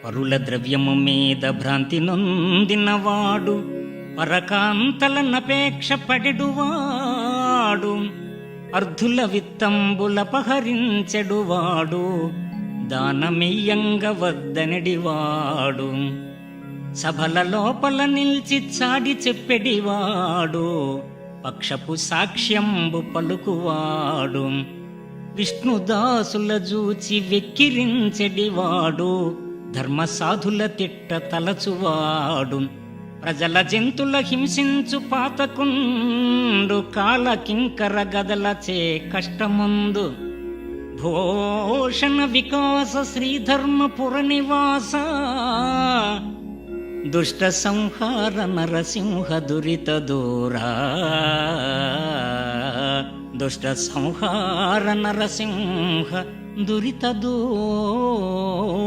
పరుల ద్రవ్యము మీద భ్రాంతి నొందినవాడు పరకాంతలనపేక్ష పడెడువాడు. అర్ధుల విత్తంబులపహరించెడువాడు దానమియ్యంగ వద్దనడివాడు. సభల లోపల నిల్చి చాడి చెప్పెడివాడు పక్షపు సాక్ష్యంబు పలుకువాడు. విష్ణుదాసుల జూచి వెక్కిరించెడివాడు ధర్మసాధుల తిట్ట తలచువాడు. ప్రజల జంతుల హింసించు పాతకుండు కాల కింకర గదలచే కష్టముందు. భూషణ వికాస శ్రీధర్మపుర నివాస దుష్ట సంహార నరసింహ దురిత దూరా. దుష్ట సంహార నరసింహ దురిత దూరా.